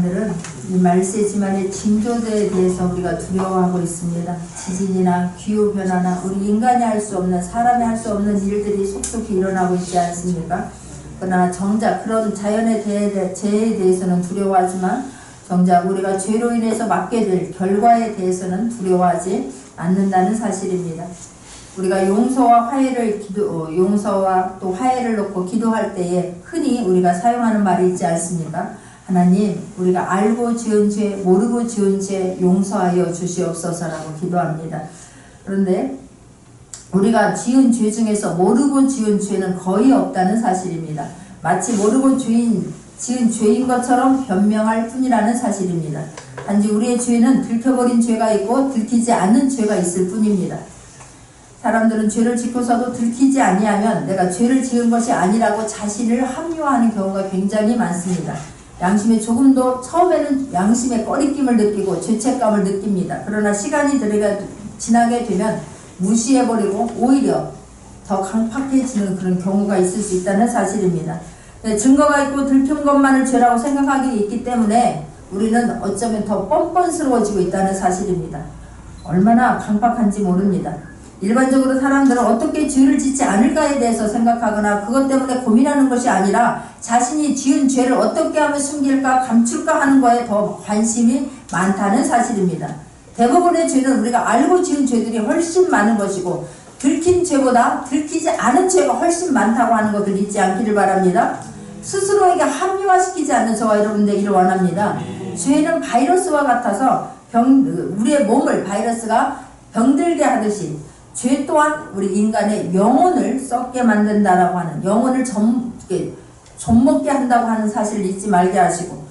사람들은 이 말세지만의 징조들에 대해서 우리가 두려워하고 있습니다. 지진이나 기후변화나 우리 인간이 할 수 없는, 사람이 할 수 없는 일들이 속속히 일어나고 있지 않습니까? 그러나 정작 그런 자연의 재해에 대해서는 두려워하지만 정작 우리가 죄로 인해서 맞게 될 결과에 대해서는 두려워하지 않는다는 사실입니다. 우리가 용서와 또 화해를 놓고 기도할 때에 흔히 우리가 사용하는 말이 있지 않습니까? 하나님, 우리가 알고 지은 죄, 모르고 지은 죄 용서하여 주시옵소서라고 기도합니다. 그런데 우리가 지은 죄 중에서 모르고 지은 죄는 거의 없다는 사실입니다. 마치 모르고 지은 죄인 것처럼 변명할 뿐이라는 사실입니다. 단지 우리의 죄는 들켜버린 죄가 있고 들키지 않는 죄가 있을 뿐입니다. 사람들은 죄를 짓고서도 들키지 아니하면 내가 죄를 지은 것이 아니라고 자신을 합리화하는 경우가 굉장히 많습니다. 양심에 조금도 처음에는 양심의 꺼리낌을 느끼고 죄책감을 느낍니다. 그러나 시간이 지나게 되면 무시해버리고 오히려 더 강팍해지는 그런 경우가 있을 수 있다는 사실입니다. 증거가 있고 들킨 것만을 죄라고 생각하기 있기 때문에 우리는 어쩌면 더 뻔뻔스러워지고 있다는 사실입니다. 얼마나 강팍한지 모릅니다. 일반적으로 사람들은 어떻게 죄를 짓지 않을까에 대해서 생각하거나 그것 때문에 고민하는 것이 아니라 자신이 지은 죄를 어떻게 하면 숨길까 감출까 하는 거에 더 관심이 많다는 사실입니다. 대부분의 죄는 우리가 알고 지은 죄들이 훨씬 많은 것이고 들킨 죄보다 들키지 않은 죄가 훨씬 많다고 하는 것을 잊지 않기를 바랍니다. 스스로에게 합리화시키지 않는 저와 여러분 되기를 원합니다. 죄는 바이러스와 같아서 우리의 몸을 바이러스가 병들게 하듯이 죄 또한 우리 인간의 영혼을 썩게 만든다라고 하는, 영혼을 좀먹게 한다고 하는 사실을 잊지 말게 하시고,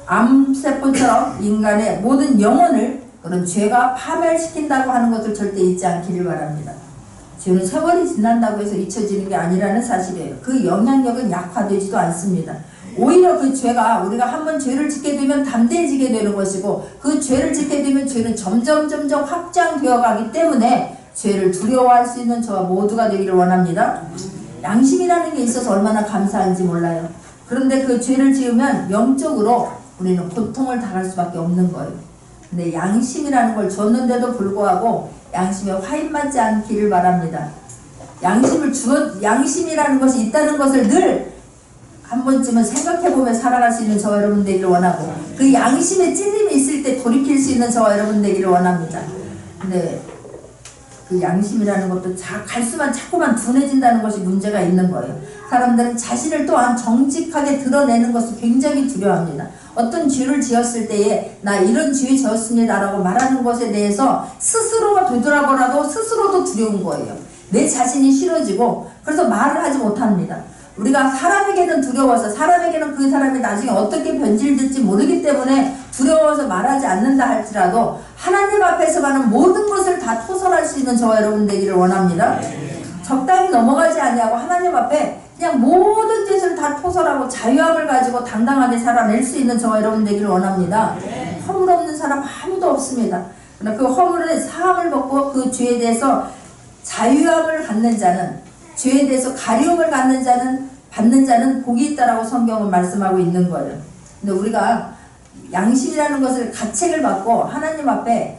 암세포처럼 인간의 모든 영혼을 그런 죄가 파멸시킨다고 하는 것을 절대 잊지 않기를 바랍니다. 죄는 세월이 지난다고 해서 잊혀지는 게 아니라는 사실이에요. 그 영향력은 약화되지도 않습니다. 오히려 그 죄가 우리가 한번 죄를 짓게 되면 담대해지게 되는 것이고 그 죄를 짓게 되면 죄는 점점 확장되어 가기 때문에 죄를 두려워할 수 있는 저와 모두가 되기를 원합니다. 양심이라는 게 있어서 얼마나 감사한지 몰라요. 그런데 그 죄를 지으면 영적으로 우리는 고통을 당할 수밖에 없는 거예요. 근데 양심이라는 걸 줬는데도 불구하고 양심에 화인맞지 않기를 바랍니다. 양심이라는 것이 있다는 것을 늘 한 번쯤은 생각해보며 살아갈 수 있는 저와 여러분 되기를 원하고 그 양심에 찔림이 있을 때 돌이킬 수 있는 저와 여러분 되기를 원합니다. 근데 그 양심이라는 것도 갈수만 자꾸만 둔해진다는 것이 문제가 있는 거예요. 사람들은 자신을 또한 정직하게 드러내는 것을 굉장히 두려워합니다. 어떤 죄를 지었을 때에 나 이런 죄 지었습니다 라고 말하는 것에 대해서 스스로가 되돌아보라도 스스로도 두려운 거예요. 내 자신이 싫어지고 그래서 말을 하지 못합니다. 우리가 사람에게는 두려워서 사람에게는 그 사람이 나중에 어떻게 변질될지 모르기 때문에 두려워서 말하지 않는다 할지라도 하나님 앞에서만은 모든 것을 다 토설할 수 있는 저와 여러분 되기를 원합니다. 적당히 넘어가지 아니하고 하나님 앞에 그냥 모든 짓을 다 토설하고 자유함을 가지고 당당하게 살아낼 수 있는 저와 여러분 되기를 원합니다. 허물 없는 사람 아무도 없습니다. 그러나 그 허물의 사함을 벗고 그 죄에 대해서 자유함을 갖는 자는, 죄에 대해서 가려움을 받는 자는 복이 있다라고 성경은 말씀하고 있는 거예요. 근데 우리가 양심이라는 것을 가책을 받고 하나님 앞에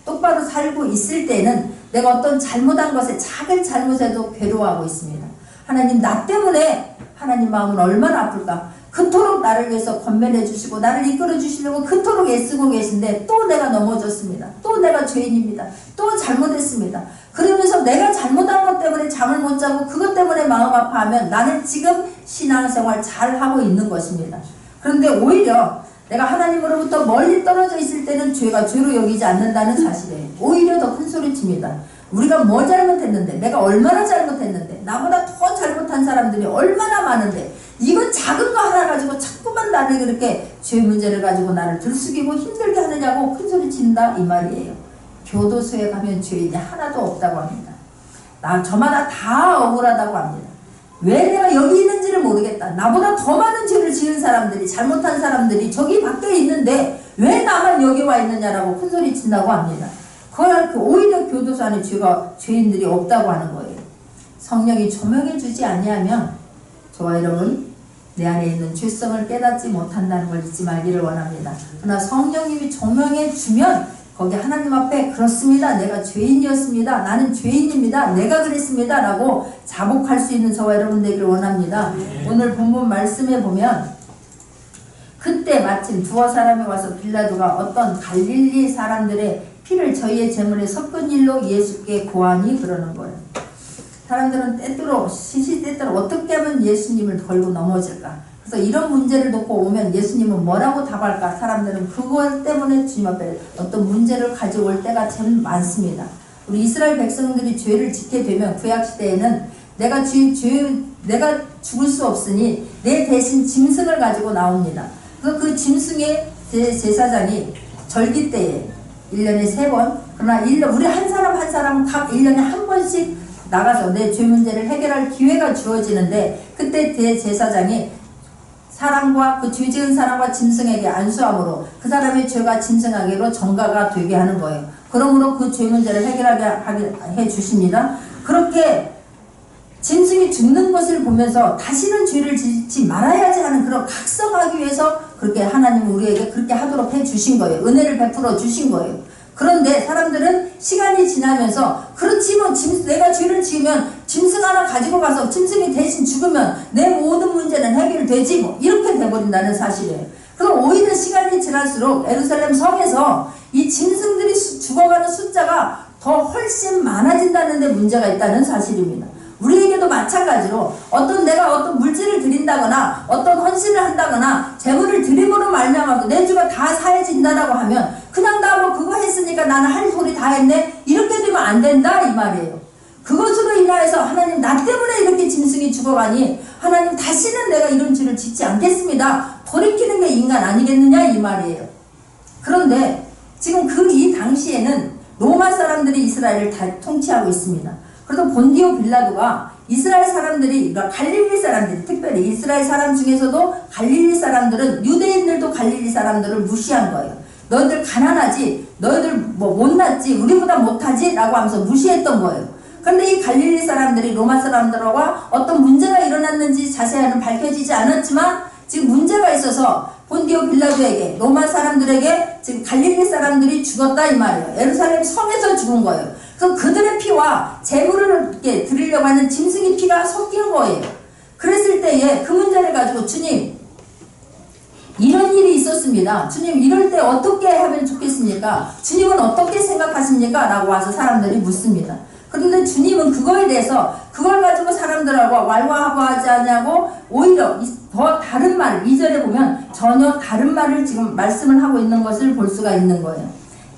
똑바로 살고 있을 때는 내가 어떤 잘못한 것에 작은 잘못에도 괴로워하고 있습니다. 하나님, 나 때문에 하나님 마음은 얼마나 아플까. 그토록 나를 위해서 권면해 주시고 나를 이끌어 주시려고 그토록 애쓰고 계신데 또 내가 넘어졌습니다. 또 내가 죄인입니다. 또 잘못했습니다. 그러면서 내가 잘못한 것 때문에 잠을 못 자고 그것 때문에 마음 아파하면 나는 지금 신앙생활 잘하고 있는 것입니다. 그런데 오히려 내가 하나님으로부터 멀리 떨어져 있을 때는 죄가 죄로 여기지 않는다는 사실이에요. 오히려 더 큰 소리칩니다. 우리가 뭐 잘못했는데, 내가 얼마나 잘못했는데, 나보다 더 잘못한 사람들이 얼마나 많은데 이건 작은 거 하나 가지고 자꾸만 나를 그렇게 죄 문제를 가지고 나를 들쑥이고 힘들게 하느냐고 큰 소리 친다 이 말이에요. 교도소에 가면 죄인이 하나도 없다고 합니다. 저마다 다 억울하다고 합니다. 왜 내가 여기 있는지를 모르겠다. 나보다 더 많은 죄를 지은 사람들이, 잘못한 사람들이 저기 밖에 있는데 왜 나만 여기 와 있느냐라고 큰 소리 친다고 합니다. 오히려 교도소 안에 죄인들이 없다고 하는 거예요. 성령이 조명해 주지 아니하면 저와 여러분 내 안에 있는 죄성을 깨닫지 못한다는 걸 잊지 말기를 원합니다. 그러나 성령님이 조명해 주면 거기 하나님 앞에 그렇습니다. 내가 죄인이었습니다. 나는 죄인입니다. 내가 그랬습니다. 라고 자복할 수 있는 저와 여러분 되기를 원합니다. 오늘 본문 말씀에 보면 그때 마침 두어 사람이 와서 빌라도가 어떤 갈릴리 사람들의 피를 저희의 제물에 섞은 일로 예수께 고하니 그러는 거예요. 사람들은 때때로 시시때때로 어떻게 하면 예수님을 걸고 넘어질까. 그래서 이런 문제를 놓고 오면 예수님은 뭐라고 답할까. 사람들은 그것 때문에 주님 앞에 어떤 문제를 가져올 때가 참 많습니다. 우리 이스라엘 백성들이 죄를 짓게 되면 구약시대에는 내가 죽을 수 없으니 내 대신 짐승을 가지고 나옵니다. 그래서 그 짐승의 제사장이 절기 때에 1년에 3번, 그러나 우리 한 사람 각 1년에 한 번씩 나가서 내 죄 문제를 해결할 기회가 주어지는데 그때 대제사장이 사람과 그 죄 지은 사람과 짐승에게 안수함으로 그 사람의 죄가 짐승에게로 전가가 되게 하는 거예요. 그러므로 그 죄 문제를 해결하게 해 주십니다. 그렇게 짐승이 죽는 것을 보면서 다시는 죄를 짓지 말아야지 하는 그런 각성하기 위해서 그렇게 하나님은 우리에게 그렇게 하도록 해 주신 거예요. 은혜를 베풀어 주신 거예요. 그런데 사람들은 시간이 지나면서 그렇지 뭐 내가 죄를 지으면 짐승 하나 가지고 가서 짐승이 대신 죽으면 내 모든 문제는 해결되지 뭐 이렇게 돼버린다는 사실이에요. 그럼 오히려 시간이 지날수록 예루살렘 성에서 이 짐승들이 죽어가는 숫자가 더 훨씬 많아진다는 데 문제가 있다는 사실입니다. 우리에게도 마찬가지로 내가 어떤 물질을 드린다거나 어떤 헌신을 한다거나 재물을 드림으로 말미암아서 내 주가 다 사해진다라고 하면 그냥 나 뭐 그거 했으니까 나는 할 소리 다 했네 이렇게 되면 안 된다 이 말이에요. 그것으로 인하여서 하나님 나 때문에 이렇게 짐승이 죽어가니 하나님 다시는 내가 이런 죄를 짓지 않겠습니다. 돌이키는 게 인간 아니겠느냐 이 말이에요. 그런데 지금 이 당시에는 로마 사람들이 이스라엘을 다 통치하고 있습니다. 그래서 본디오 빌라도가 이스라엘 사람들이, 그러니까 갈릴리 사람들이, 특별히 이스라엘 사람 중에서도 갈릴리 사람들은 유대인들도 갈릴리 사람들을 무시한 거예요. 너희들 가난하지, 너희들 뭐 못났지, 우리보다 못하지 라고 하면서 무시했던 거예요. 그런데 이 갈릴리 사람들이 로마 사람들과 어떤 문제가 일어났는지 자세히는 밝혀지지 않았지만 지금 문제가 있어서 본디오 빌라도에게, 로마 사람들에게 지금 갈릴리 사람들이 죽었다 이 말이에요. 예루살렘 성에서 죽은 거예요. 그럼 그들의 피와 재물을 이렇게 드리려고 하는 짐승의 피가 섞인 거예요. 그랬을 때에 그 문제를 가지고 주님 이런 일이 있었습니다. 주님 이럴 때 어떻게 하면 좋겠습니까? 주님은 어떻게 생각하십니까? 라고 와서 사람들이 묻습니다. 그런데 주님은 그거에 대해서 그걸 가지고 사람들하고 왈가왈부하지 않냐고 오히려 더 다른 말 2절에 보면 전혀 다른 말을 지금 말씀을 하고 있는 것을 볼 수가 있는 거예요.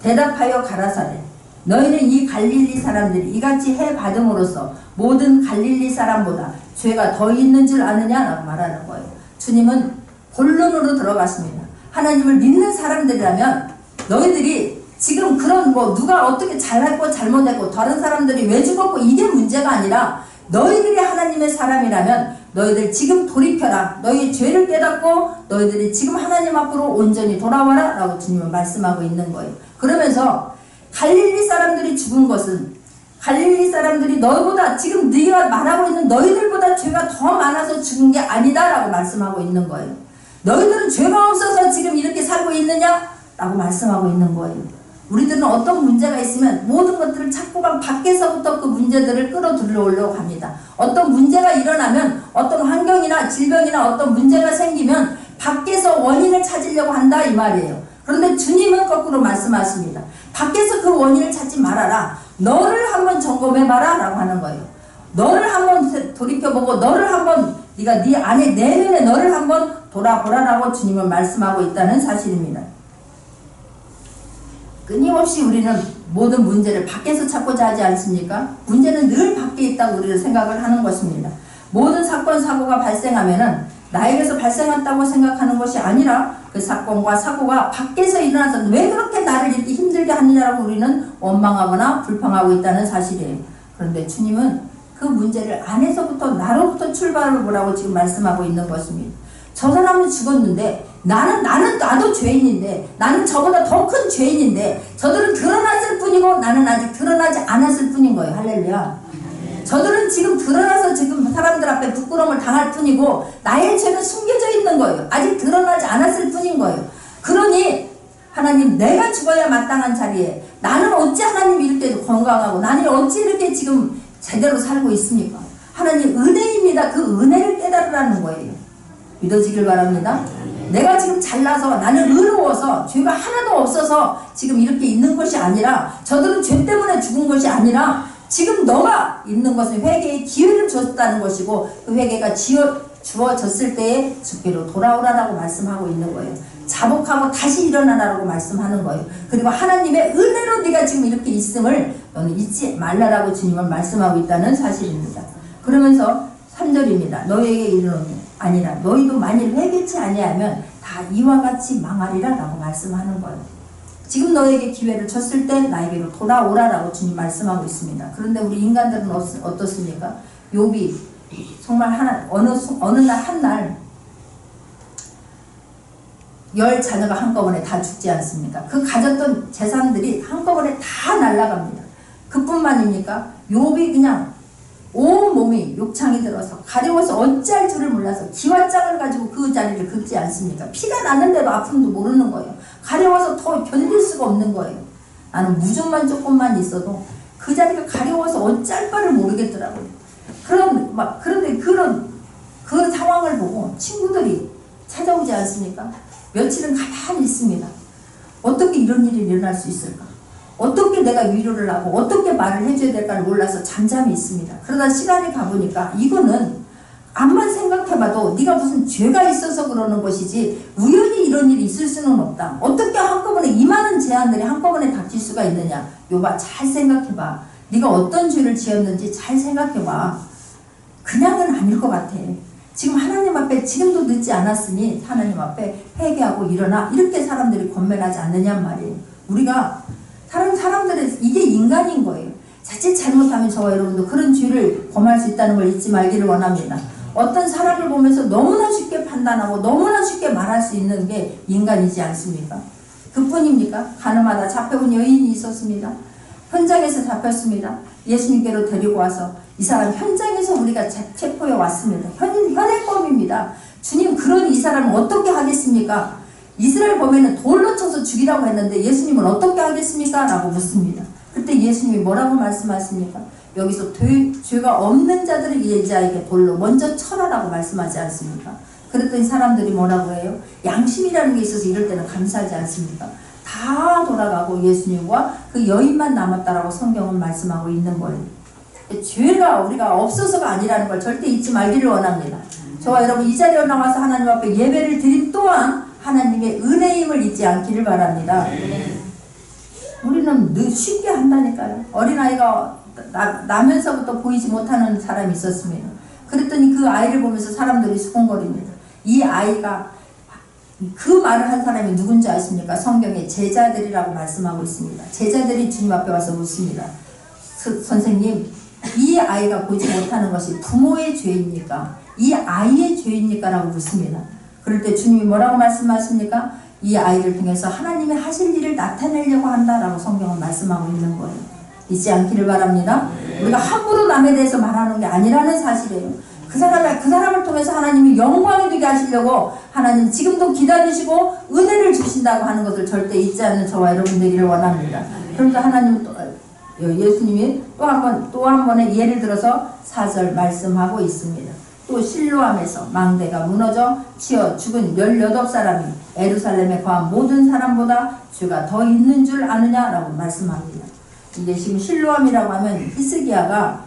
대답하여 가라사대 너희는 이 갈릴리 사람들이 이같이 해받음으로써 모든 갈릴리 사람보다 죄가 더 있는 줄 아느냐라고 말하는 거예요. 주님은 본론으로 들어갔습니다. 하나님을 믿는 사람들이라면 너희들이 지금 그런 누가 어떻게 잘했고 잘못했고 다른 사람들이 왜 죽었고 이게 문제가 아니라 너희들이 하나님의 사람이라면 너희들 지금 돌이켜라. 너희 죄를 깨닫고 너희들이 지금 하나님 앞으로 온전히 돌아와라 라고 주님은 말씀하고 있는 거예요. 그러면서 갈릴리 사람들이 죽은 것은 갈릴리 사람들이 너희보다 지금 네가 말하고 있는 너희들보다 죄가 더 많아서 죽은 게 아니다 라고 말씀하고 있는 거예요. 너희들은 죄가 없어서 지금 이렇게 살고 있느냐? 라고 말씀하고 있는 거예요. 우리들은 어떤 문제가 있으면 모든 것들을 자꾸만 밖에서부터 그 문제들을 끌어들여오려고 합니다. 어떤 문제가 일어나면 어떤 환경이나 질병이나 어떤 문제가 생기면 밖에서 원인을 찾으려고 한다 이 말이에요. 그런데 주님은 거꾸로 말씀하십니다. 밖에서 그 원인을 찾지 말아라. 너를 한번 점검해봐라 라고 하는 거예요. 너를 한번 돌이켜보고 너를 한번 네가 네 안에 내면에 너를 한번 돌아보라 라고 주님은 말씀하고 있다는 사실입니다. 끊임없이 우리는 모든 문제를 밖에서 찾고자 하지 않습니까? 문제는 늘 밖에 있다고 우리는 생각을 하는 것입니다. 모든 사건 사고가 발생하면은 나에게서 발생했다고 생각하는 것이 아니라 그 사건과 사고가 밖에서 일어나서 왜 그렇게 나를 이렇게 힘들게 하느냐라고 우리는 원망하거나 불평하고 있다는 사실이에요. 그런데 주님은 그 문제를 안에서부터 나로부터 출발을 보라고 지금 말씀하고 있는 것입니다. 저 사람은 죽었는데 나도 죄인인데 나는 저보다 더 큰 죄인인데 저들은 드러났을 뿐이고 나는 아직 드러나지 않았을 뿐인 거예요. 할렐루야. 저들은 지금 드러나서 지금 사람들 앞에 부끄러움을 당할 뿐이고 나의 죄는 숨겨져 있는 거예요. 아직 드러나지 않았을 뿐인 거예요. 그러니 하나님, 내가 죽어야 마땅한 자리에 나는 어찌 하나님 이렇게 건강하고 나는 어찌 이렇게 지금 제대로 살고 있습니까? 하나님 은혜입니다. 그 은혜를 깨달으라는 거예요. 믿어지길 바랍니다. 내가 지금 잘나서 나는 의로워서 죄가 하나도 없어서 지금 이렇게 있는 것이 아니라, 저들은 죄 때문에 죽은 것이 아니라 지금 너가 있는 것은 회개의 기회를 줬다는 것이고, 그 회개가 주어졌을 때에 주께로 돌아오라라고 말씀하고 있는 거예요. 자복하고 다시 일어나라고 말씀하는 거예요. 그리고 하나님의 은혜로 네가 지금 이렇게 있음을 너는 잊지 말라라고 주님은 말씀하고 있다는 사실입니다. 그러면서 3절입니다. 너희에게 이르노니 아니라 너희도 만일 회개치 아니하면 다 이와 같이 망하리라 라고 말씀하는 거예요. 지금 너에게 기회를 줬을 때 나에게로 돌아오라라고 주님 말씀하고 있습니다. 그런데 우리 인간들은 어떻습니까? 욥이 정말 어느 날 한 날 10 자녀가 한꺼번에 다 죽지 않습니까? 그 가졌던 재산들이 한꺼번에 다 날아갑니다. 그뿐만입니까? 욥이 그냥 온 몸이 욕창이 들어서 가려워서 어찌할 줄을 몰라서 기왓장을 가지고 그 자리를 긁지 않습니까? 피가 나는데도 아픔도 모르는 거예요. 가려워서 더 견딜 수가 없는 거예요. 나는 무좀만 조금만 있어도 그 자리가 가려워서 어찌할 바를 모르겠더라고요. 그런데 그 상황을 보고 친구들이 찾아오지 않습니까? 며칠은 가만히 있습니다. 어떻게 이런 일이 일어날 수 있을까? 어떻게 내가 위로를 하고 어떻게 말을 해줘야 될까를 몰라서 잠잠히 있습니다. 그러다 시간이 가보니까 이거는 암만 생각해봐도 네가 무슨 죄가 있어서 그러는 것이지 우연히 이런 일이 있을 수는 없다. 어떻게 한꺼번에 이 많은 재앙들이 한꺼번에 닥칠 수가 있느냐. 욥아, 잘 생각해봐. 네가 어떤 죄를 지었는지 잘 생각해봐. 그냥은 아닐 것 같아. 지금 하나님 앞에 지금도 늦지 않았으니 하나님 앞에 회개하고 일어나, 이렇게 사람들이 권면하지 않느냔 말이에요. 우리가 다른 사람들의, 이게 인간인 거예요. 자칫 잘못하면 저와 여러분도 그런 죄를 범할 수 있다는 걸 잊지 말기를 원합니다. 어떤 사람을 보면서 너무나 쉽게 판단하고 너무나 쉽게 말할 수 있는 게 인간이지 않습니까? 그뿐입니까? 가늠하다 잡혀온 여인이 있었습니다. 현장에서 잡혔습니다. 예수님께로 데리고 와서 이 사람 현장에서 우리가 체포해 왔습니다. 현행범입니다. 주님, 그런 이 사람을 어떻게 하겠습니까? 이스라엘 범에는 돌로 쳐서 죽이라고 했는데 예수님은 어떻게 하겠습니까? 라고 묻습니다. 그때 예수님이 뭐라고 말씀하십니까? 여기서 죄가 없는 자들을 이 자에게 돌로 먼저 쳐라라고 말씀하지 않습니까? 그랬더니 사람들이 뭐라고 해요? 양심이라는 게 있어서 이럴 때는 감사하지 않습니까? 다 돌아가고 예수님과 그 여인만 남았다라고 성경은 말씀하고 있는 거예요. 죄가 우리가 없어서가 아니라는 걸 절대 잊지 말기를 원합니다. 저와 여러분 이 자리에 나와서 하나님 앞에 예배를 드린 또한 하나님의 은혜임을 잊지 않기를 바랍니다. 우리는 쉽게 한다니까요. 어린아이가 나면서부터 보이지 못하는 사람이 있었습니다. 그랬더니 그 아이를 보면서 사람들이 수군거립니다. 이 아이가, 그 말을 한 사람이 누군지 아십니까? 성경에 제자들이라고 말씀하고 있습니다. 제자들이 주님 앞에 와서 묻습니다. 선생님, 이 아이가 보지 못하는 것이 부모의 죄입니까? 이 아이의 죄입니까? 라고 묻습니다. 그럴 때 주님이 뭐라고 말씀하십니까? 이 아이를 통해서 하나님의 하실 일을 나타내려고 한다라고 성경은 말씀하고 있는 거예요. 잊지 않기를 바랍니다. 우리가 함부로 남에 대해서 말하는 게 아니라는 사실이에요. 그 사람을 통해서 하나님이 영광이 되게 하시려고 하나님 지금도 기다리시고 은혜를 주신다고 하는 것을 절대 잊지 않는 저와 여러분 되기를 원합니다. 그래서 하나님은 예수님이 또 한 번의 예를 들어서 4절 말씀하고 있습니다. 또 실로암에서 망대가 무너져 치어 죽은 18사람이 예루살렘에 거한 모든 사람보다 죄가 더 있는 줄 아느냐라고 말씀합니다. 이게 지금 실로암이라고 하면 히스기야가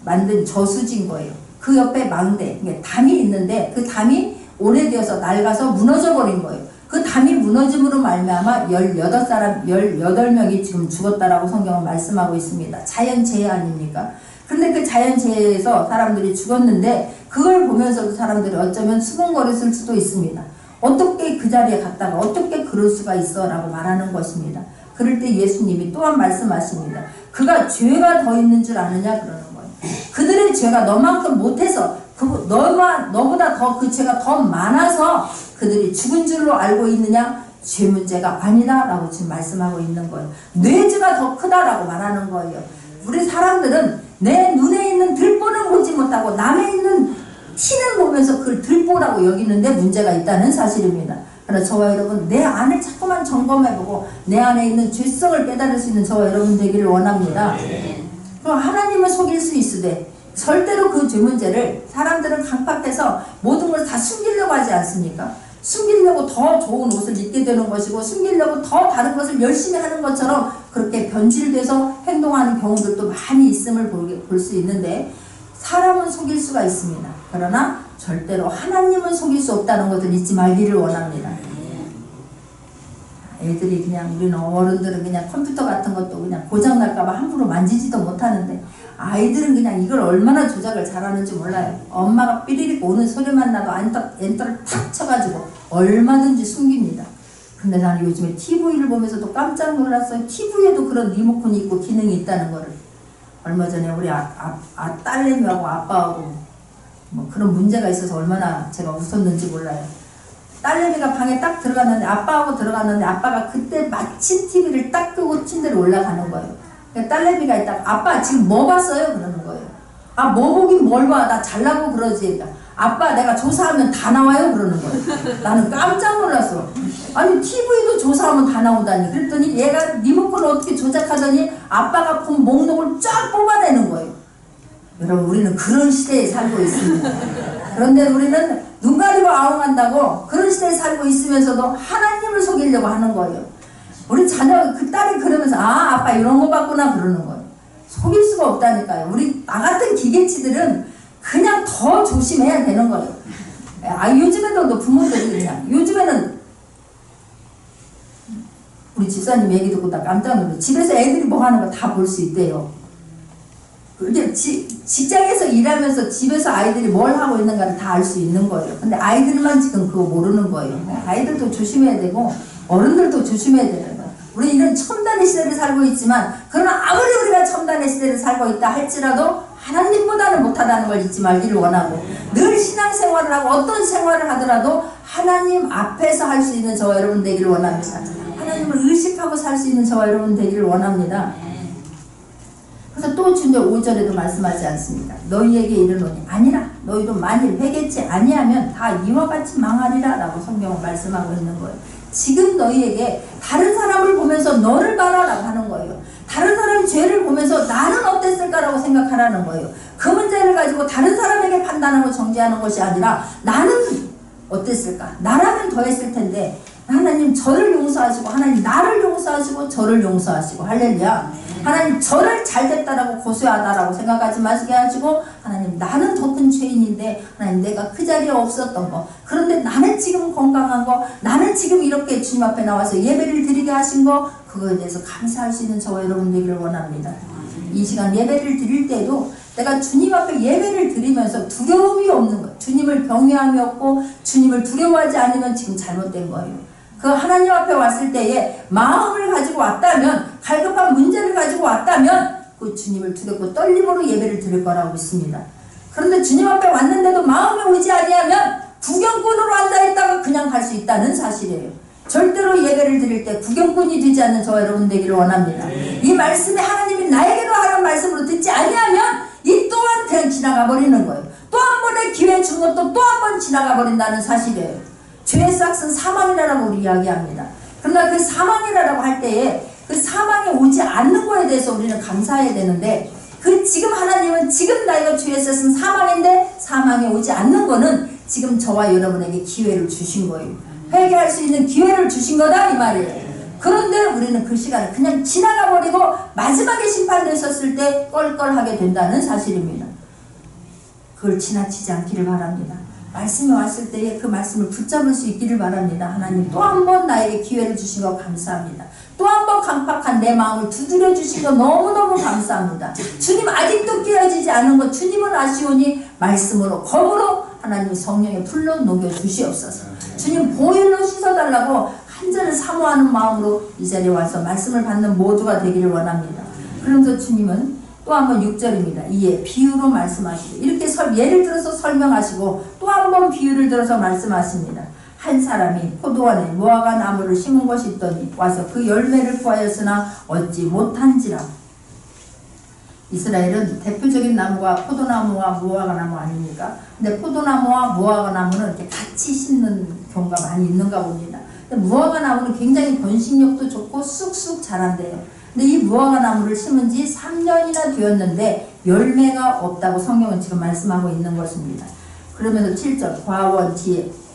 만든 저수지인 거예요. 그 옆에 망대, 담이 있는데 그 담이 오래되어서 낡아서 무너져 버린 거예요. 그 담이 무너짐으로 말미암아 18명이 지금 죽었다라고 성경은 말씀하고 있습니다. 자연재해 아닙니까? 그런데 그 자연재해에서 사람들이 죽었는데 그걸 보면서도 사람들이 어쩌면 수군거렸을 수도 있습니다. 어떻게 그 자리에 갔다가 어떻게 그럴 수가 있어? 라고 말하는 것입니다. 그럴 때 예수님이 또한 말씀하십니다. 그가 죄가 더 있는 줄 아느냐? 그러는 거예요. 그들의 죄가 너만큼 못해서 너보다 더 그 죄가 더 많아서 그들이 죽은 줄로 알고 있느냐? 죄 문제가 아니다 라고 지금 말씀하고 있는 거예요. 뇌 죄가 더 크다라고 말하는 거예요. 우리 사람들은 내 눈에 있는 들보는 보지 못하고 남에 있는 티는 보면서 그걸 들보라고 여기는데 문제가 있다는 사실입니다. 그러나 저와 여러분, 내 안을 자꾸만 점검해보고 내 안에 있는 죄성을 깨달을 수 있는 저와 여러분 되기를 원합니다. 그럼 하나님을 속일 수 있으되 절대로 그 죄 문제를 사람들은 강팍해서 모든 걸 다 숨기려고 하지 않습니까? 숨기려고 더 좋은 옷을 입게 되는 것이고 숨기려고 더 다른 것을 열심히 하는 것처럼 그렇게 변질돼서 행동하는 경우들도 많이 있음을 볼 수 있는데, 사람은 속일 수가 있습니다. 그러나 절대로 하나님은 속일 수 없다는 것을 잊지 말기를 원합니다. 애들이 그냥, 우리는 어른들은 그냥 컴퓨터 같은 것도 그냥 고장날까봐 함부로 만지지도 못하는데 아이들은 그냥 이걸 얼마나 조작을 잘하는지 몰라요. 엄마가 삐리릭 오는 소리만 나도 엔터를 탁 쳐가지고 얼마든지 숨깁니다. 근데 나는 요즘에 TV를 보면서도 깜짝 놀랐어요. TV에도 그런 리모컨이 있고 기능이 있다는 거를. 얼마 전에 우리 딸내미하고 아빠하고 뭐 그런 문제가 있어서 얼마나 제가 웃었는지 몰라요. 딸내미가 방에 딱 들어갔는데, 아빠하고 들어갔는데 아빠가 그때 마침 TV를 딱 끄고 침대로 올라가는 거예요. 딸내미가 있다가 아빠 지금 뭐 봤어요? 그러는 거예요. 아, 뭐 보긴 뭘 봐. 나 잘나고 그러지. 그러니까, 아빠 내가 조사하면 다 나와요? 그러는 거예요. 나는 깜짝 놀랐어. 아니 TV도 조사하면 다 나오다니. 그랬더니 얘가 리모컨을 어떻게 조작하더니 아빠가 본 목록을 쫙 뽑아내는 거예요. 여러분, 우리는 그런 시대에 살고 있습니다. 그런데 우리는 눈 가리고 아웅한다고 그런 시대에 살고 있으면서도 하나님을 속이려고 하는 거예요. 우리 자녀, 그 딸이 그러면서 아, 아빠 이런 거 봤구나 그러는 거예요. 속일 수가 없다니까요. 우리 나 같은 기계치들은 그냥 더 조심해야 되는 거예요. 아, 요즘에도 부모들이 그냥, 요즘에는 우리 집사님 얘기 듣고 나 깜짝 놀랐어요. 집에서 애들이 뭐 하는 거 다 볼 수 있대요. 그게 직장에서 일하면서 집에서 아이들이 뭘 하고 있는가를 다 알 수 있는 거예요. 근데 아이들만 지금 그거 모르는 거예요. 아이들도 조심해야 되고 어른들도 조심해야 되는 거예요. 우리 이런 첨단의 시대를 살고 있지만, 그러나 아무리 우리가 첨단의 시대를 살고 있다 할지라도 하나님보다는 못하다는 걸 잊지 말기를 원하고, 늘 신앙생활을 하고 어떤 생활을 하더라도 하나님 앞에서 할 수 있는 저와 여러분 되기를 원합니다. 하나님을 의식하고 살 수 있는 저와 여러분 되기를 원합니다. 그래서 또 주님 5절에도 말씀하지 않습니까? 너희에게 이르노니 아니라 너희도 만일 회개치 아니하면 다 이와 같이 망하리라 라고 성경은 말씀하고 있는 거예요. 지금 너희에게 다른 사람을 보면서 너를 봐라 라고 하는 거예요. 다른 사람의 죄를 보면서 나는 어땠을까라고 생각하라는 거예요. 그 문제를 가지고 다른 사람에게 판단하고 정죄하는 것이 아니라 나는 어땠을까? 나라면 더 했을 텐데 하나님 저를 용서하시고, 하나님 나를 용서하시고 저를 용서하시고, 할렐루야. 하나님 저를 잘됐다라고 고소하다라고 생각하지 마시게 하시고, 하나님 나는 더 큰 죄인인데 하나님 내가 그 자리에 없었던 거, 그런데 나는 지금 건강한 거, 나는 지금 이렇게 주님 앞에 나와서 예배를 드리게 하신 거, 그거에 대해서 감사할 수 있는 저와 여러분 되기를 원합니다. 이 시간 예배를 드릴 때도 내가 주님 앞에 예배를 드리면서 두려움이 없는 거, 주님을 경외함이 없고 주님을 두려워하지 않으면 지금 잘못된 거예요. 그 하나님 앞에 왔을 때에 마음을 가지고 왔다면, 갈급한 문제를 가지고 왔다면 그 주님을 두렵고 떨림으로 예배를 드릴 거라고 믿습니다. 그런데 주님 앞에 왔는데도 마음에 오지 아니하면 구경꾼으로 앉아있다가 그냥 갈 수 있다는 사실이에요. 절대로 예배를 드릴 때 구경꾼이 되지 않는 저와 여러분 되기를 원합니다. 이 말씀이 하나님이 나에게로 하는 말씀으로 듣지 아니하면 이 또한 그냥 지나가 버리는 거예요. 또 한 번의 기회 준 것도 또 한 번 지나가 버린다는 사실이에요. 죄의 싹은 사망이라고 우리 이야기합니다. 그러나 그 사망이라고 할 때에 그 사망이 오지 않는 거에 대해서 우리는 감사해야 되는데, 그 지금 하나님은 지금 나이가 죄의 싹은 사망인데 사망이 오지 않는 거는 지금 저와 여러분에게 기회를 주신 거예요. 회개할 수 있는 기회를 주신 거다 이 말이에요. 그런데 우리는 그 시간을 그냥 지나가 버리고 마지막에 심판되셨을 때 껄껄하게 된다는 사실입니다. 그걸 지나치지 않기를 바랍니다. 말씀이 왔을 때에 그 말씀을 붙잡을 수 있기를 바랍니다. 하나님 또 한 번 나에게 기회를 주신 거 감사합니다. 또 한 번 강팍한 내 마음을 두드려 주신 거 너무너무 감사합니다. 주님 아직도 깨어지지 않은 것 주님은 아시오니 말씀으로 검으로 하나님 성령의 풀로 녹여 주시옵소서. 주님 보혈로 씻어달라고 간절히 사모하는 마음으로 이 자리에 와서 말씀을 받는 모두가 되기를 원합니다. 그러면서 주님은 또 한 번 6절입니다. 이에 비유로 말씀하시고, 이렇게 예를 들어서 설명하시고 또 한 번 비유를 들어서 말씀하십니다. 한 사람이 포도원에 무화과 나무를 심은 것이 있더니 와서 그 열매를 구하였으나 얻지 못한지라. 이스라엘은 대표적인 나무가 포도나무와 무화과나무 아닙니까? 근데 포도나무와 무화과나무는 이렇게 같이 심는 경우가 많이 있는가 봅니다. 근데 무화과나무는 굉장히 번식력도 좋고 쑥쑥 자란대요. 근데 이 무화과나무를 심은 지 3년이나 되었는데 열매가 없다고 성경은 지금 말씀하고 있는 것입니다. 그러면서 7절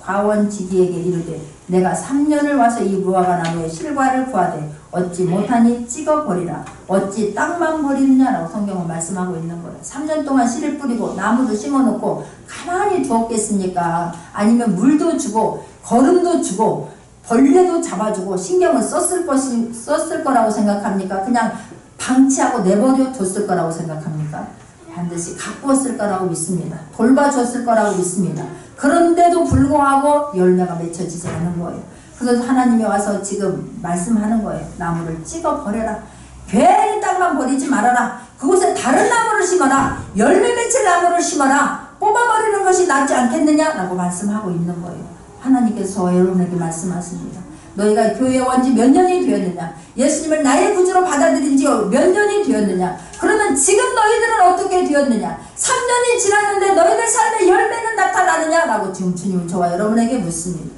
과원지기에게 이르되 내가 3년을 와서 이 무화과나무의 실과를 구하되 얻지 못하니 찍어버리라. 어찌 땅만 버리느냐라고 성경은 말씀하고 있는 거예요. 3년 동안 씨를 뿌리고 나무도 심어놓고 가만히 두었겠습니까? 아니면 물도 주고 거름도 주고 벌레도 잡아주고 신경을 썼을 거라고 생각합니까? 그냥 방치하고 내버려 뒀을 거라고 생각합니까? 반드시 가꾸었을 거라고 믿습니다. 돌봐줬을 거라고 믿습니다. 그런데도 불구하고 열매가 맺혀지지 않은 거예요. 그래서 하나님이 와서 지금 말씀하는 거예요. 나무를 찍어버려라. 괜히 땅만 버리지 말아라. 그곳에 다른 나무를 심어라. 열매 맺힐 나무를 심어라. 뽑아버리는 것이 낫지 않겠느냐라고 말씀하고 있는 거예요. 하나님께서 여러분에게 말씀하십니다. 너희가 교회에 온 지 몇 년이 되었느냐? 예수님을 나의 구주로 받아들인 지 몇 년이 되었느냐? 그러면 지금 너희들은 어떻게 되었느냐? 3년이 지났는데 너희들 삶에 열매는 나타나느냐? 라고 지금 주님은 저와 여러분에게 묻습니다.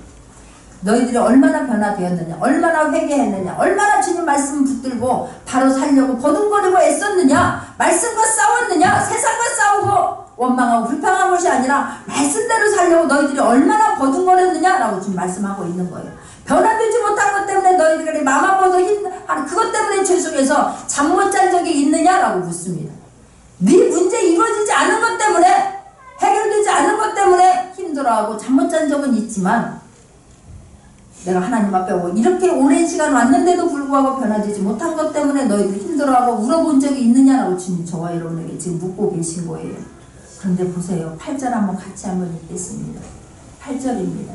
너희들이 얼마나 변화되었느냐? 얼마나 회개했느냐? 얼마나 주님 말씀 붙들고 바로 살려고 버둥거리고 애썼느냐? 말씀과 싸웠느냐? 세상과 싸우고 원망하고 불평한 것이 아니라 말씀대로 살려고 너희들이 얼마나 버둥거렸느냐라고 지금 말씀하고 있는 거예요. 변화되지 못한 것 때문에 너희들이 마음 아파서 그것 때문에 죄송해서 잠 못 잔 적이 있느냐라고 묻습니다. 네 문제 이루어지지 않은 것 때문에 해결되지 않은 것 때문에 힘들어하고 잠 못 잔 적은 있지만 내가 하나님 앞에 오고 이렇게 오랜 시간 왔는데도 불구하고 변화되지 못한 것 때문에 너희들 힘들어하고 울어본 적이 있느냐라고 주님 저와 여러분에게 지금 묻고 계신 거예요. 그런데 보세요. 8절 한번 같이 한번 읽겠습니다. 8절입니다.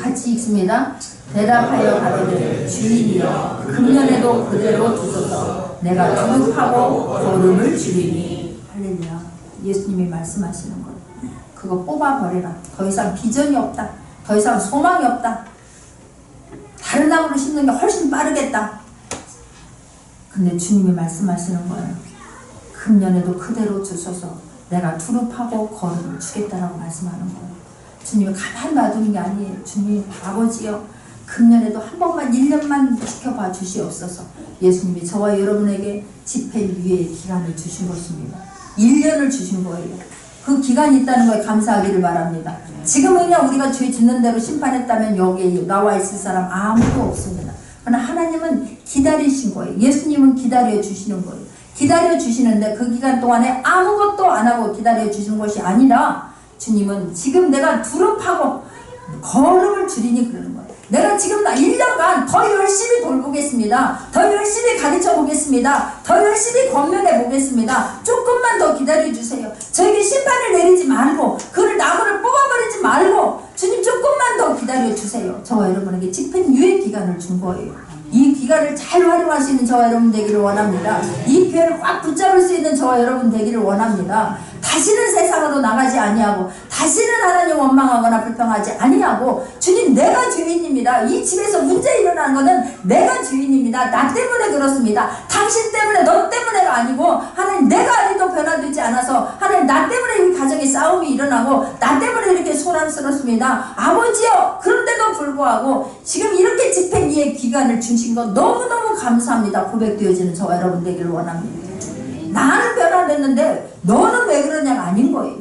같이 읽습니다. 대답하여 가로되 주인이여 금년에도 그대로 두소서 내가 두둑하고 거름을 줄이니. 할렐루야. 예수님이 말씀하시는 거예요. 그거 뽑아버려라. 더 이상 비전이 없다. 더 이상 소망이 없다. 다른 나무를 심는 게 훨씬 빠르겠다. 근데 주님이 말씀하시는 거예요. 금년에도 그대로 두소서 내가 두릅하고 거름을 주겠다라고 말씀하는 거예요. 주님이 가만히 놔두는 게 아니에요. 주님이 아버지여 금년에도 한 번만 1년만 지켜봐 주시옵소서. 예수님이 저와 여러분에게 집회유예의 기간을 주신 것입니다. 1년을 주신 거예요. 그 기간이 있다는 거에 감사하기를 바랍니다. 지금은 그냥 우리가 죄 짓는 대로 심판했다면 여기에 나와 있을 사람 아무도 없습니다. 그러나 하나님은 기다리신 거예요. 예수님은 기다려 주시는 거예요. 기다려 주시는데 그 기간 동안에 아무것도 안 하고 기다려 주시는 것이 아니라 주님은 지금 내가 두릅하고 거름을 줄이니 그러는 거예요. 내가 지금 1년간 더 열심히 돌보겠습니다. 더 열심히 가르쳐 보겠습니다. 더 열심히 권면해 보겠습니다. 조금만 더 기다려 주세요. 저에게 심판을 내리지 말고 그를 나무를 뽑아버리지 말고 주님 조금만 더 기다려 주세요. 저와 여러분에게 집행유예 기간을 준 거예요. 이 기간을 잘 활용할 수 있는 저와 여러분 되기를 원합니다. 이 기회를 꽉 붙잡을 수 있는 저와 여러분 되기를 원합니다. 다시는 세상으로 나가지 아니하고 다시는 하나님 원망하거나 불평하지 아니하고 주님 내가 주인입니다. 이 집에서 문제 일어나는 거는 내가 주인입니다. 나 때문에 그렇습니다. 당신 때문에 너 때문에가 아니고 하나님 내가 아직도 변화되지 않아서 하나님 나 때문에 이 가정에 싸움이 일어나고 나 때문에 이렇게 소란스럽습니다. 아버지요 그런데도 불구하고 지금 이렇게 집행유예 기간을 주신 거 너무너무 감사합니다. 고백되어지는 저와 여러분 되기를 원합니다. 나는 변화됐는데 너는 왜 그러냐가 아닌 거예요.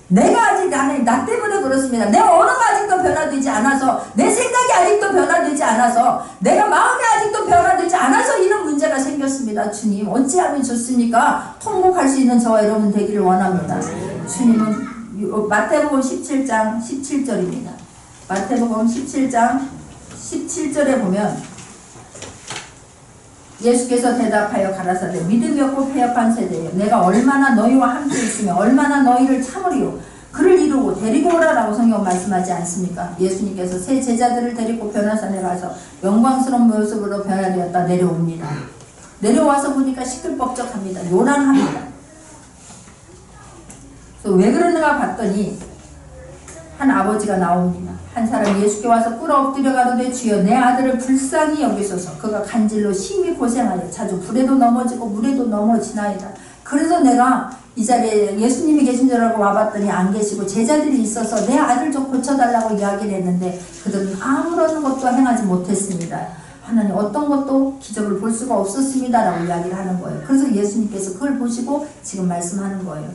내가 아직 나 때문에 그렇습니다. 내 언어가 아직도 변화되지 않아서 내 생각이 아직도 변화되지 않아서 내가 마음이 아직도 변화되지 않아서 이런 문제가 생겼습니다. 주님 어찌하면 좋습니까? 통곡할 수 있는 저와 여러분 되기를 원합니다. 주님은 마태복음 17장 17절입니다. 마태복음 17장 17절에 보면 예수께서 대답하여 가라사대 믿음이 없고 패역한 세대여 내가 얼마나 너희와 함께 있으며 얼마나 너희를 참으리요 그를 이루고 데리고 오라라고 성경 말씀하지 않습니까? 예수님께서 새 제자들을 데리고 변화산에 가서 영광스러운 모습으로 변화되었다 내려옵니다. 내려와서 보니까 시끌벅적합니다. 요란합니다. 그래서 왜 그러는가 봤더니 한 아버지가 나옵니다. 한 사람이 예수께 와서 꿇어 엎드려 가로되 주여 내 아들을 불쌍히 여기소서. 그가 간질로 심히 고생하여 자주 불에도 넘어지고 물에도 넘어지나이다. 그래서 내가 이 자리에 예수님이 계신 줄 알고 와봤더니 안 계시고 제자들이 있어서 내 아들 좀 고쳐달라고 이야기를 했는데 그들은 아무런 것도 행하지 못했습니다. 하나님 어떤 것도 기적을 볼 수가 없었습니다 라고 이야기를 하는 거예요. 그래서 예수님께서 그걸 보시고 지금 말씀하는 거예요.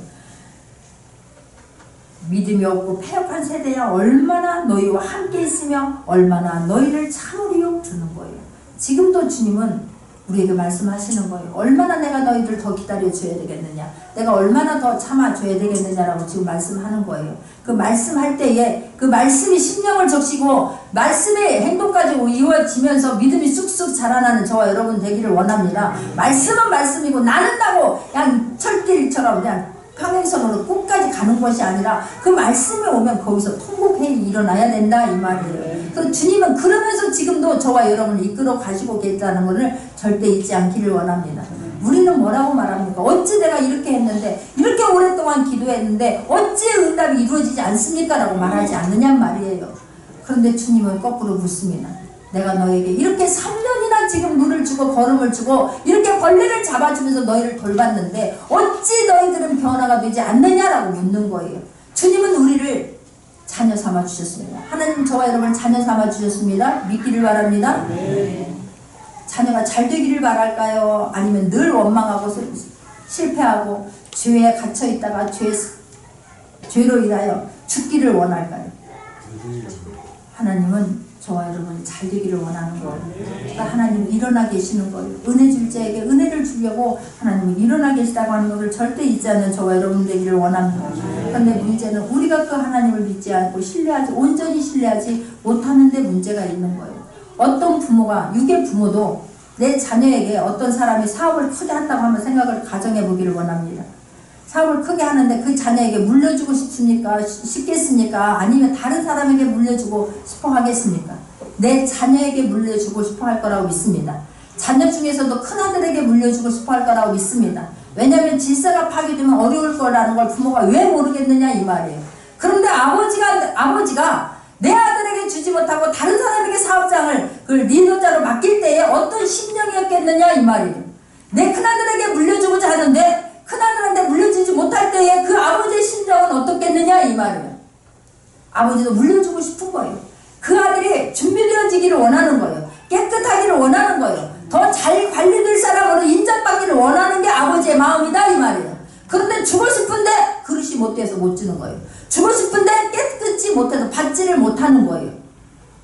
믿음이 없고 패역한 세대야 얼마나 너희와 함께 있으며 얼마나 너희를 참으리요 주는 거예요. 지금도 주님은 우리에게 말씀하시는 거예요. 얼마나 내가 너희들 더 기다려줘야 되겠느냐, 내가 얼마나 더 참아줘야 되겠느냐라고 지금 말씀하는 거예요. 그 말씀할 때에 그 말씀이 심령을 적시고 말씀의 행동까지 이루어지면서 믿음이 쑥쑥 자라나는 저와 여러분 되기를 원합니다. 말씀은 말씀이고 나는다고 그냥 철길처럼 그냥 평행선으로 끝까지 가는 것이 아니라 그 말씀이 오면 거기서 통곡회의 일어나야 된다 이 말이에요. 그 주님은 그러면서 지금도 저와 여러분을 이끌어 가시고 계시다는 것을 절대 잊지 않기를 원합니다. 우리는 뭐라고 말합니까? 어찌 내가 이렇게 했는데, 이렇게 오랫동안 기도했는데 어찌 응답이 이루어지지 않습니까? 라고 말하지 않느냔 말이에요. 그런데 주님은 거꾸로 묻습니다. 내가 너에게 이렇게 3년이나 지금 물을 주고 걸음을 주고 이렇게 벌레를 잡아주면서 너희를 돌봤는데 어찌 너희들은 변화가 되지 않느냐라고 묻는 거예요. 주님은 우리를 자녀 삼아 주셨습니다. 하나님 저와 여러분을 자녀 삼아 주셨습니다. 믿기를 바랍니다. 자녀가 잘 되기를 바랄까요? 아니면 늘 원망하고 실패하고 죄에 갇혀 있다가 죄로 인하여 죽기를 원할까요? 하나님은 저와 여러분이 잘 되기를 원하는 거예요. 그러니까 하나님은 일어나 계시는 거예요. 은혜 줄 자에게 은혜를 주려고 하나님은 일어나 계시다고 하는 것을 절대 잊지 않는 저와 여러분 되기를 원합니다. 그런데 문제는 우리가 그 하나님을 믿지 않고 온전히 신뢰하지 못하는 데 문제가 있는 거예요. 어떤 부모가, 육의 부모도 내 자녀에게 어떤 사람이 사업을 크게 한다고 하면 생각을 가정해 보기를 원합니다. 사업을 크게 하는데 그 자녀에게 물려주고 싶겠습니까? 아니면 다른 사람에게 물려주고 싶어 하겠습니까? 내 자녀에게 물려주고 싶어 할 거라고 믿습니다. 자녀 중에서도 큰아들에게 물려주고 싶어 할 거라고 믿습니다. 왜냐하면 질서가 파괴되면 어려울 거라는 걸 부모가 왜 모르겠느냐 이 말이에요. 그런데 아버지가 내 아들에게 주지 못하고 다른 사람에게 사업장을 그 리더자로 맡길 때에 어떤 심령이었겠느냐 이 말이에요. 내 큰아들에게 물려주고자 하는데 큰아들한테 물려주지 못할 때에 그 아버지의 심정은 어떻겠느냐 이 말이에요. 아버지도 물려주고 싶은 거예요. 그 아들이 준비되어지기를 원하는 거예요. 깨끗하기를 원하는 거예요. 더 잘 관리될 사람으로 인정받기를 원하는 게 아버지의 마음이다 이 말이에요. 그런데 주고 싶은데 그릇이 못 돼서 못 주는 거예요. 주고 싶은데 깨끗이 못해서 받지를 못하는 거예요.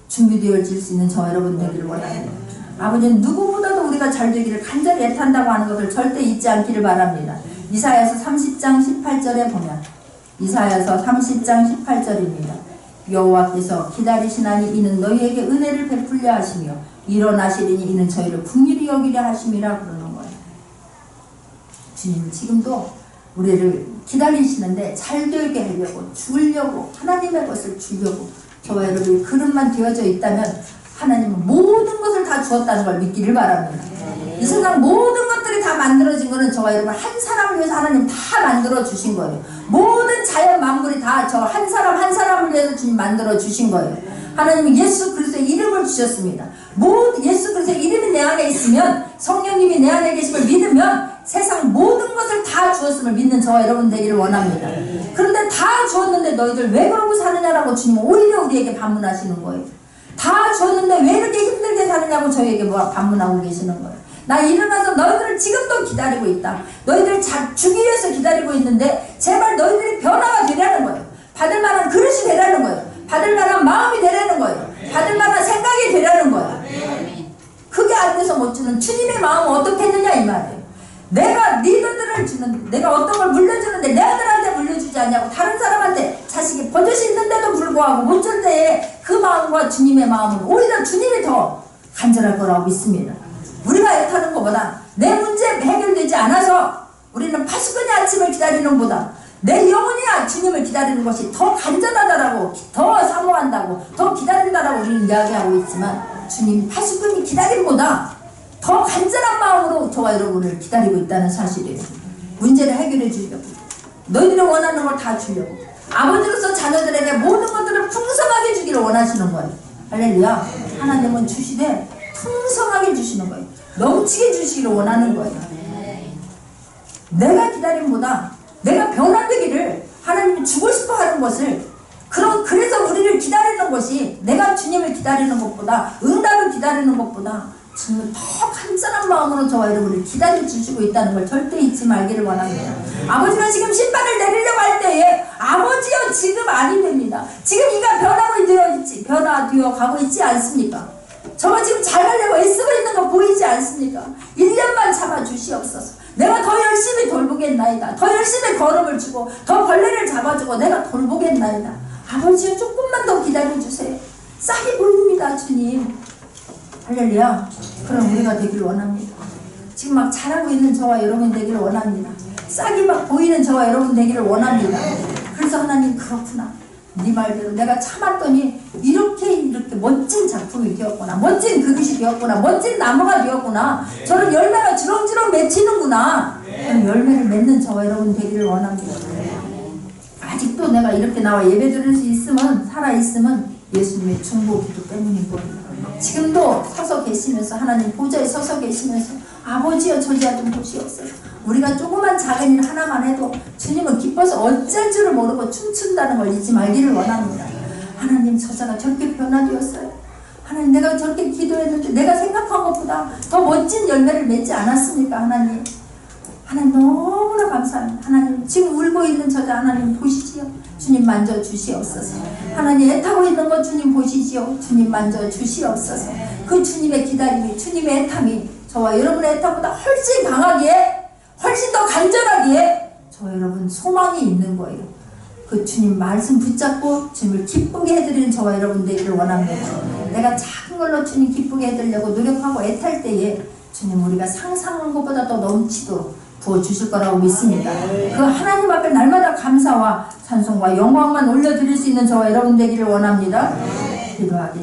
준비되어질 수 있는 저와 여러분 되기를 원합니다. 아버지는 누구보다도 우리가 잘 되기를 간절히 애탄다고 하는 것을 절대 잊지 않기를 바랍니다. 이사야서 30장 18절에 보면 이사야서 30장 18절입니다. 여호와께서 기다리시나니 이는 너희에게 은혜를 베풀려 하시며 일어나시리니 이는 저희를 긍휼히 여기려 하심이라 그러는 거예요. 주님은 지금도 우리를 기다리시는데 잘 되게 하려고 주려고 하나님의 것을 주려고 저와 여러분이 그릇만 되어져 있다면 하나님은 모든 것을 다 주었다는 걸 믿기를 바랍니다. 이 세상 모든 것들이 다 만들어진 거는 저와 여러분 한 사람을 위해서 하나님 다 만들어 주신 거예요. 모든 자연 만물이 다 저 한 사람 한 사람을 위해서 주님 만들어 주신 거예요. 하나님은 예수 그리스도의 이름을 주셨습니다. 예수 그리스도의 이름이 내 안에 있으면 성령님이 내 안에 계심을 믿으면 세상 모든 것을 다 주었음을 믿는 저와 여러분 되기를 원합니다. 그런데 다 주었는데 너희들 왜 그러고 사느냐라고 주님은 오히려 우리에게 반문하시는 거예요. 다 주었는데 왜 이렇게 힘들게 사느냐고 저희에게 반문하고 계시는 거예요. 나 일어나서 너희들을 지금도 기다리고 있다. 너희들 주기 위해서 기다리고 있는데 제발 너희들이 변화가 되라는 거예요. 받을 만한 그릇이 되라는 거예요. 받을 만한 마음이 되라는 거예요. 받을 만한 생각이 되라는 거예요. 그게 안 돼서 못 주는 주님의 마음은 어떻겠느냐 이 말이에요. 내가 리더들을 주는, 내가 어떤 걸 물려주는데 내 아들한테 물려주지 않냐고 다른 사람한테 자식이 버젓이 있는데도 불구하고 못 줄 때에 그 마음과 주님의 마음은 오히려 주님이 더 간절할 거라고 믿습니다. 우리가 애타는 것보다 내 문제 해결되지 않아서 우리는 파수꾼의 아침을 기다리는 보다 내 영혼이 주님을 기다리는 것이 더 간절하다라고, 더 사모한다고, 더 기다린다라고 우리는 이야기하고 있지만 주님 파수꾼이 기다림보다 더 간절한 마음으로 저와 여러분을 기다리고 있다는 사실이에요. 문제를 해결해 주려고, 너희들이 원하는 걸 다 주려고, 아버지로서 자녀들에게 모든 것들을 풍성하게 주기를 원하시는 거예요. 할렐루야. 하나님은 주시되 풍성하게 주시는 거예요. 넘치게 주시기를 원하는 거예요. 내가 기다림보다 내가 변화되기를 하나님이 주고 싶어 하는 것을, 그래서 우리를 기다리는 것이, 내가 주님을 기다리는 것보다, 응답을 기다리는 것보다 주님을 더 간절한 마음으로 저와 여러분을 기다려 주시고 있다는 걸 절대 잊지 말기를 원합니다. 아버지가 지금 심판을 내리려고 할 때에 아버지여 지금 아니 됩니다. 지금 이가 변화되어 가고 있지 않습니까? 저가 지금 잘하려고 애쓰고 있는 거 보이지 않습니까? 1년만 참아 주시옵소서. 내가 더 열심히 돌보겠나이다. 더 열심히 걸음을 주고 더 벌레를 잡아주고 내가 돌보겠나이다. 아버지여 조금만 더 기다려주세요. 싹이 보입니다 주님. 할렐루야. 그럼 우리가 되기를 원합니다. 지금 막 잘하고 있는 저와 여러분 되기를 원합니다. 싹이 막 보이는 저와 여러분 되기를 원합니다. 그래서 하나님, 그렇구나, 네 말대로 내가 참았더니 이렇게 멋진 작품이 되었구나, 멋진 그릇이 되었구나, 멋진 나무가 되었구나, 저런 열매가 주렁주렁 맺히는구나. 그럼 열매를 맺는 저와 여러분 되기를 원합니다. 아직도 내가 이렇게 나와 예배 드릴 수 있으면, 살아있으면 예수님의 중보기도 때문인 거예요. 지금도 서서 계시면서, 하나님 보좌에 서서 계시면서 아버지여 저지하 좀 보시옵소서. 우리가 조그만 작은 일 하나만 해도 주님은 기뻐서 어쩔 줄을 모르고 춤춘다는 걸 잊지 말기를 원합니다. 하나님, 저자가 저렇게 변화되었어요. 하나님, 내가 저렇게 기도했는데 내가 생각한 것보다 더 멋진 열매를 맺지 않았습니까? 하나님, 하나님 너무나 감사합니다. 하나님, 지금 울고 있는 저자 하나님 보시지요. 주님 만져 주시옵소서. 하나님, 애타고 있는 거 주님 보시지요. 주님 만져 주시옵소서. 그 주님의 기다림이, 주님의 애탐이 저와 여러분의 애탐보다 훨씬 강하기에, 훨씬 더 간절하기에 저와 여러분 소망이 있는 거예요. 그 주님 말씀 붙잡고 주님을 기쁘게 해드리는 저와 여러분 되기를 원합니다. 내가 작은 걸로 주님 기쁘게 해드리려고 노력하고 애탈 때에 주님 우리가 상상한 것보다 더 넘치도록 부어주실 거라고 믿습니다. 그 하나님 앞에 날마다 감사와 찬송과 영광만 올려드릴 수 있는 저와 여러분 되기를 원합니다. 기도하겠습니다.